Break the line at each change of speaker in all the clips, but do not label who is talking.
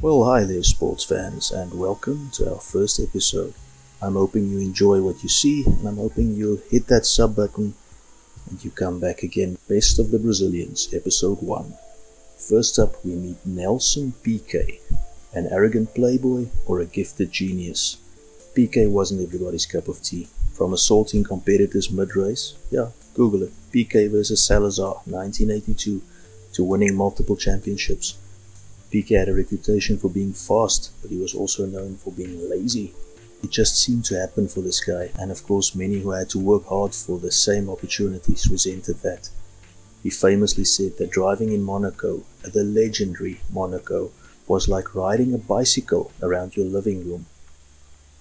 Well, hi there sports fans, and welcome to our first episode. I'm hoping you enjoy what you see, and I'm hoping you hit that sub button and you come back again. Best of the Brazilians, episode 1. First up, we meet Nelson Piquet, an arrogant playboy or a gifted genius. Piquet wasn't everybody's cup of tea. From assaulting competitors mid-race, Google it, Piquet versus Salazar, 1982, to winning multiple championships. Piquet had a reputation for being fast, but he was also known for being lazy. It just seemed to happen for this guy, and of course many who had to work hard for the same opportunities resented that. He famously said that driving in Monaco, the legendary Monaco, was like riding a bicycle around your living room.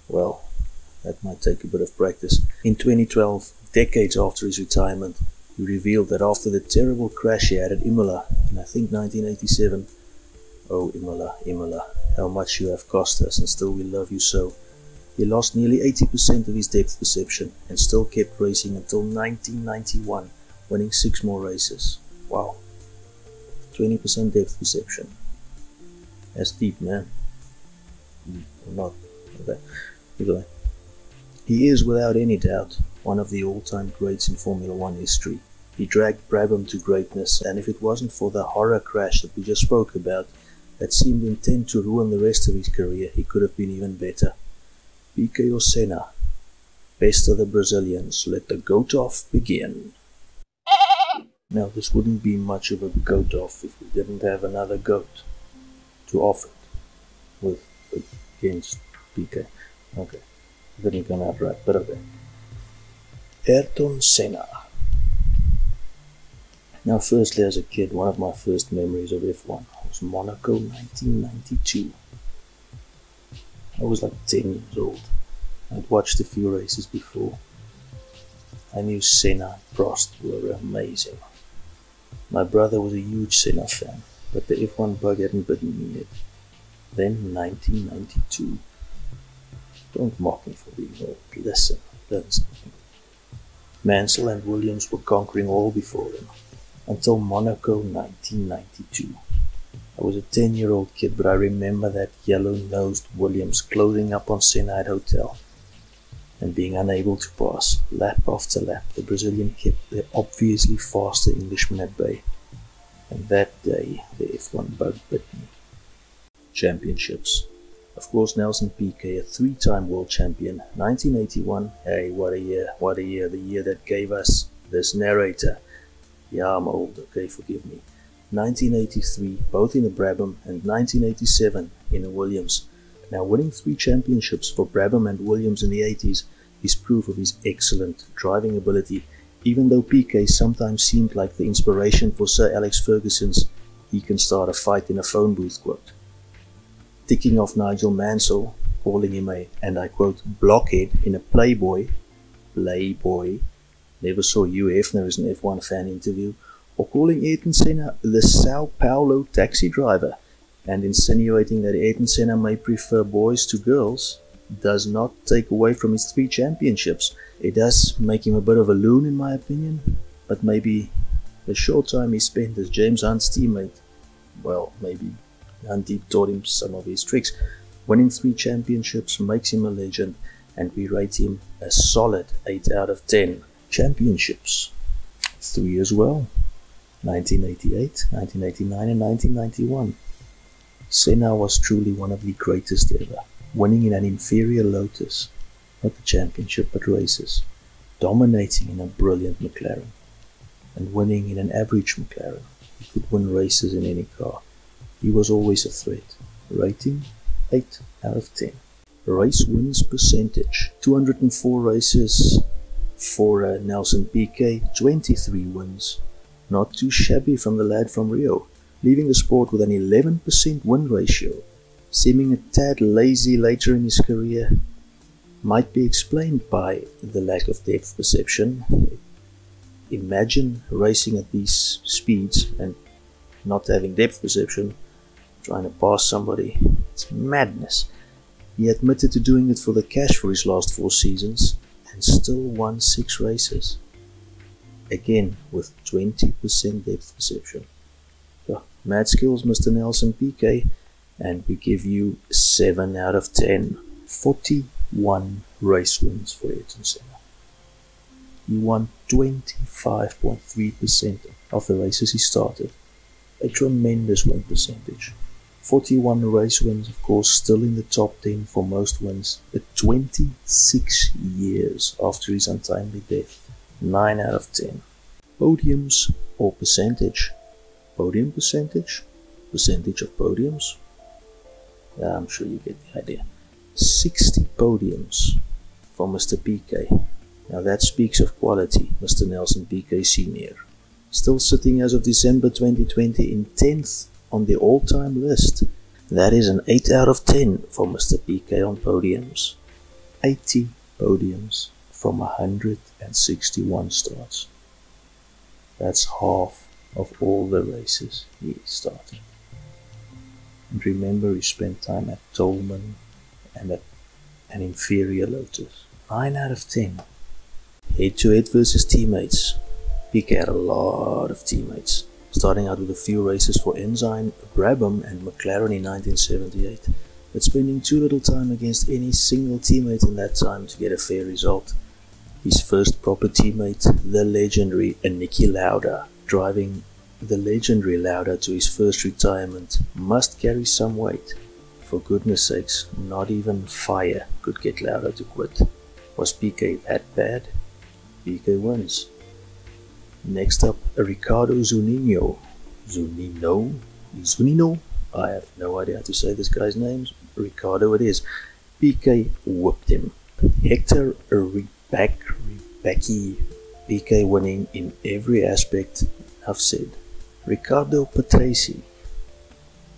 Well, that might take a bit of practice. In 2012, decades after his retirement, he revealed that after the terrible crash he had at Imola in I think 1987, "Oh Imola, how much you have cost us, and still we love you so." He lost nearly 80% of his depth perception and still kept racing until 1991, winning 6 more races. Wow. 20% depth perception. That's deep, man. Or not. Okay. Anyway. He is, without any doubt, one of the all-time greats in Formula 1 history. He dragged Brabham to greatness, and if it wasn't for the horror crash that we just spoke about, that seemed intent to ruin the rest of his career, he could have been even better. Piquet or Senna? Best of the Brazilians, let the goat-off begin. Now, this wouldn't be much of a goat-off if we didn't have another goat to off it against Piquet. Okay, didn't come out right, but okay. Ayrton Senna. Now, firstly, as a kid, one of my first memories of F1 was Monaco 1992. I was like 10 years old. I'd watched a few races before. I knew Senna and Prost were amazing. My brother was a huge Senna fan, but the F1 bug hadn't bitten me yet. Then 1992. Don't mock me for being old. Listen, learn something. Mansell and Williams were conquering all before them, until Monaco 1992. I was a 10-year-old kid, but I remember that yellow-nosed Williams closing up on Senna at hotel and being unable to pass. Lap after lap, the Brazilian kept the obviously faster Englishman at bay. And that day, the F1 bug bit me. Championships. Of course, Nelson Piquet, a 3-time world champion. 1981, hey, what a year, the year that gave us this narrator. Yeah, I'm old, okay, forgive me. 1983, both in a Brabham, and 1987 in a Williams. Now, winning 3 championships for Brabham and Williams in the 80s is proof of his excellent driving ability. Even though Piquet sometimes seemed like the inspiration for Sir Alex Ferguson's "he can start a fight in a phone booth" quote. Ticking off Nigel Mansell, calling him a, and I quote, "blockhead" in a Playboy, never saw Hugh Hefner as an F1 fan interview, or calling Ayrton Senna the Sao Paulo taxi driver, and insinuating that Ayrton Senna may prefer boys to girls, does not take away from his 3 championships. It does make him a bit of a loon in my opinion, but maybe the short time he spent as James Hunt's teammate, well, maybe Hunty taught him some of his tricks. Winning 3 championships makes him a legend, and we rate him a solid 8 out of 10. Championships. 3 as well. 1988, 1989 and 1991. Senna was truly one of the greatest ever, winning in an inferior Lotus, not the championship but races, dominating in a brilliant McLaren, and winning in an average McLaren. He could win races in any car. He was always a threat. Rating 8 out of 10. Race wins percentage. 204 races for Nelson Piquet, 23 wins. Not too shabby from the lad from Rio, leaving the sport with an 11% win ratio. Seeming a tad lazy later in his career might be explained by the lack of depth perception. Imagine racing at these speeds and not having depth perception, trying to pass somebody. It's madness. He admitted to doing it for the cash for his last 4 seasons and still won 6 races. Again with 20% depth perception. Mad skills, Mr. Nelson Piquet. and we give you 7 out of 10. 41 race wins for Ayrton Senna. He won 25.3% of the races he started. A tremendous win percentage. 41 race wins, of course, still in the top 10 for most wins, but 26 years after his untimely death. 9 out of 10. Podiums or percentage? Podium percentage? Percentage of podiums? Yeah, I'm sure you get the idea. 60 podiums for Mr. Piquet. Now that speaks of quality, Mr. Nelson Piquet Sr. Still sitting as of December 2020 in 10th on the all-time list. That is an 8 out of 10 for Mr. Piquet on podiums. 80 podiums from 161 starts. That's half of all the races he started. And remember, he spent time at Tolman and at an inferior Lotus. 9 out of 10. Head-to-head versus teammates. Piquet had a lot of teammates, starting out with a few races for Ensign, Brabham and McLaren in 1978, but spending too little time against any single teammate in that time to get a fair result. His first proper teammate, the legendary Niki Lauda, driving the legendary Lauda to his first retirement, must carry some weight. For goodness sakes, not even fire could get Lauda to quit. Was Piquet that bad? Piquet wins. Next up, Ricardo Zunino. Zunino? I have no idea how to say this guy's name. Ricardo it is. Piquet whooped him. Hector Rybacki. Piquet winning in every aspect. I've said. Ricardo Patrese.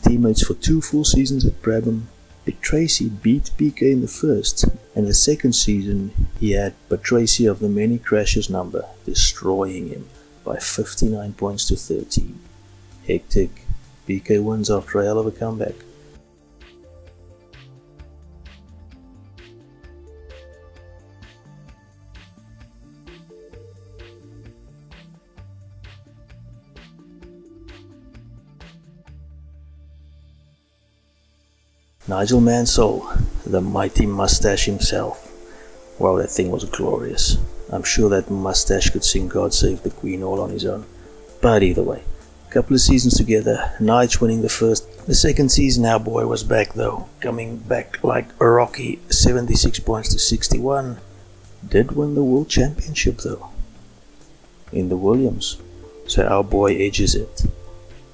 Teammates for 2 full seasons at Brabham. Patrese beat Piquet in the first, and the second season he had Patrese of the many crashes number, destroying him by 59 points to 13. Hectic. Piquet wins after a hell of a comeback. Nigel Mansell, the mighty mustache himself. Wow, that thing was glorious. I'm sure that mustache could sing God Save the Queen all on his own. But either way, a couple of seasons together, Nige winning the first. The second season, our boy was back though, coming back like a Rocky, 76 points to 61. Did win the World Championship though, in the Williams. So our boy edges it.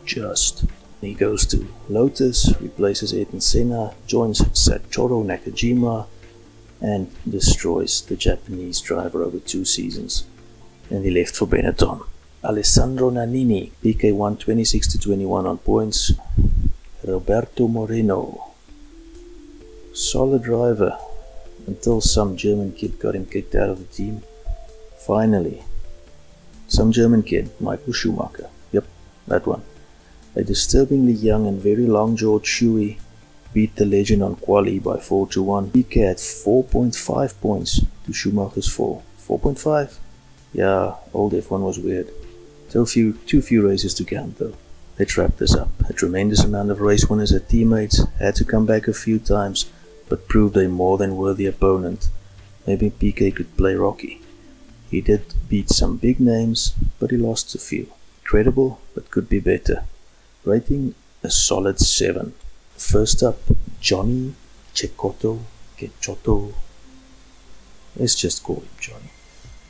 Just. He goes to Lotus, replaces Ayrton Senna, joins Satoru Nakajima, and destroys the Japanese driver over 2 seasons. And he left for Benetton. Alessandro Nannini, Piquet won 26 to 21 on points. Roberto Moreno, solid driver, until some German kid got him kicked out of the team. Finally, some German kid, Michael Schumacher. Yep, that one. A disturbingly young and very long-jawed Shuey beat the legend on quali by 4 to 1. Piquet had 4.5 points to Schumacher's 4. 4.5? Yeah, old F1 was weird. Too few races to count though. Let's wrap this up. A tremendous amount of race winners and teammates, had to come back a few times, but proved a more than worthy opponent. Maybe Piquet could play Rocky. He did beat some big names, but he lost a few. Credible, but could be better. Rating a solid 7. First up, Johnny Cecotto. Let's just call him Johnny.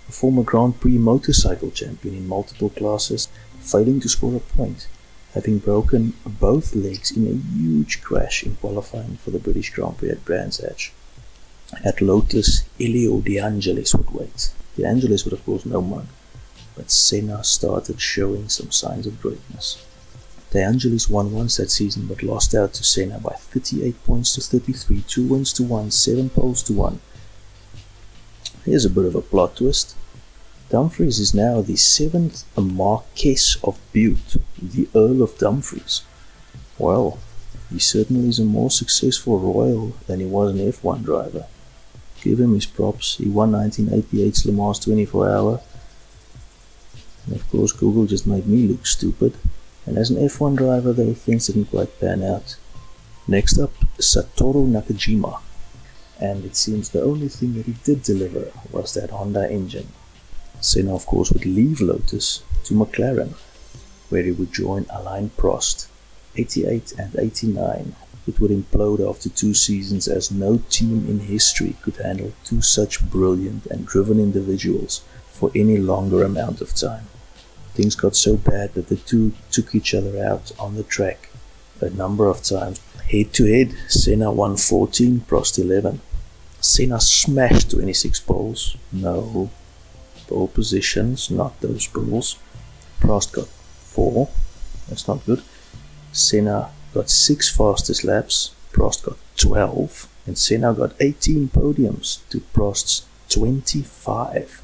A former Grand Prix motorcycle champion in multiple classes, failing to score a point, having broken both legs in a huge crash in qualifying for the British Grand Prix at Brands Hatch. At Lotus, Elio De Angelis would wait. De Angelis would of course know mug, but Senna started showing some signs of greatness. De Angelis won once that season but lost out to Senna by 38 points to 33, 2 wins to 1, 7 poles to 1. Here's a bit of a plot twist. Dumfries is now the 7th Marquess of Bute, the Earl of Dumfries. Well, he certainly is a more successful royal than he was an F1 driver. Give him his props. He won 1988's Le Mans 24 Hour. And of course Google just made me look stupid. And as an F1 driver, though, things didn't quite pan out. Next up, Satoru Nakajima. And it seems the only thing that he did deliver was that Honda engine. Senna of course would leave Lotus to McLaren, where he would join Alain Prost. 88 and 89, it would implode after 2 seasons, as no team in history could handle 2 such brilliant and driven individuals for any longer amount of time. Things got so bad that the two took each other out on the track a number of times. Head to head, Senna won 14, Prost 11. Senna smashed 26 poles. No, pole positions, not those poles. Prost got 4, that's not good. Senna got 6 fastest laps, Prost got 12, and Senna got 18 podiums to Prost's 25,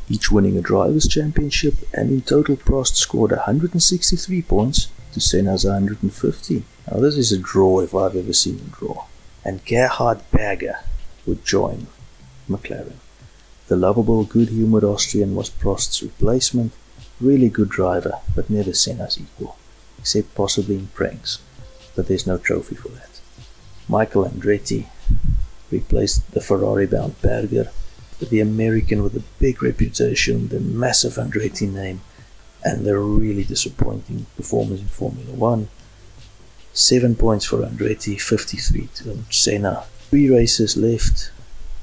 each winning a Drivers' Championship, and in total Prost scored 163 points to Senna's 150. Now this is a draw if I've ever seen a draw. And Gerhard Berger would join McLaren. The lovable, good-humoured Austrian was Prost's replacement. Really good driver, but never Senna's equal, except possibly in pranks, but there's no trophy for that. Michael Andretti replaced the Ferrari-bound Berger, but the American with a big reputation, the massive Andretti name, and the really disappointing performance in Formula 1. 7 points for Andretti, 53 to Senna. 3 races left.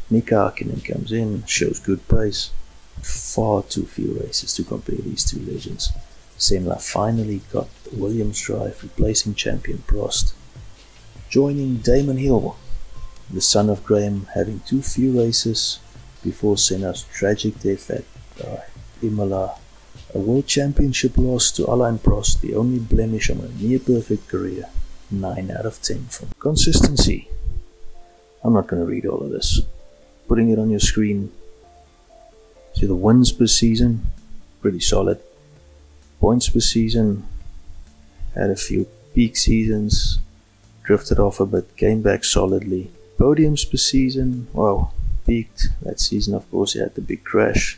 Mika Hakkinen comes in, shows good pace. Far too few races to compare these two legends. Senna finally got the Williams drive, replacing champion Prost. Joining Damon Hill, the son of Graham, having too few races before Senna's tragic death at Imola. A world championship loss to Alain Prost, the only blemish on a near-perfect career. 9 out of 10 for consistency. I'm not going to read all of this. Putting it on your screen. See the wins per season, pretty solid. Points per season, had a few peak seasons, drifted off a bit, came back solidly. Podiums per season, well, peaked that season, of course. He had the big crash,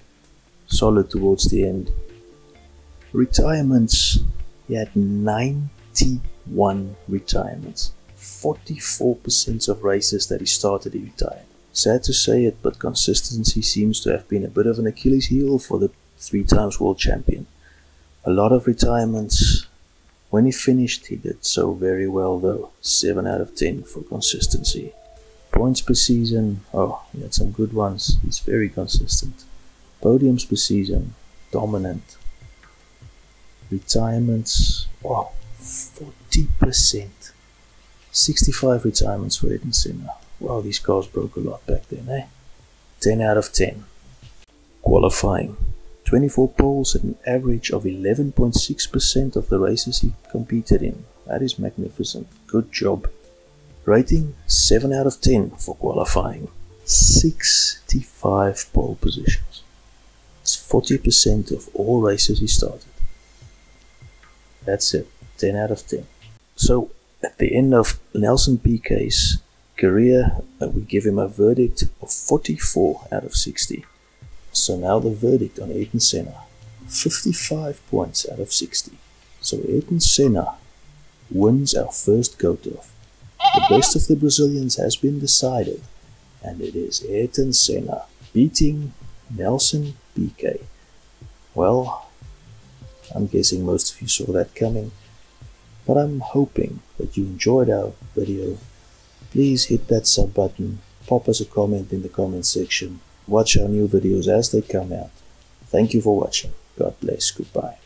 solid towards the end. Retirements, he had 91 retirements. 44% of races that he started, he retired. Sad to say it, but consistency seems to have been a bit of an Achilles heel for the 3 times world champion. A lot of retirements. When he finished, he did so very well though. 7 out of 10 for consistency. Points per season, oh, he had some good ones. He's very consistent. Podiums per season, dominant. Retirements, wow, 40%. 65 retirements for Ayrton Senna. Wow, these cars broke a lot back then, eh? 10 out of 10. Qualifying. 24 poles at an average of 11.6% of the races he competed in. That is magnificent. Good job. Rating 7 out of 10 for qualifying. 65 pole positions. It's 40% of all races he started. That's it. 10 out of 10. So, at the end of Nelson Piquet's career, we give him a verdict of 44 out of 60. So now the verdict on Ayrton Senna, 55 points out of 60. So Ayrton Senna wins our first go-off. The best of the Brazilians has been decided, and it is Ayrton Senna beating Nelson Piquet. Well, I'm guessing most of you saw that coming, but I'm hoping that you enjoyed our video. Please hit that sub button, pop us a comment in the comment section, watch our new videos as they come out. Thank you for watching. God bless. Goodbye.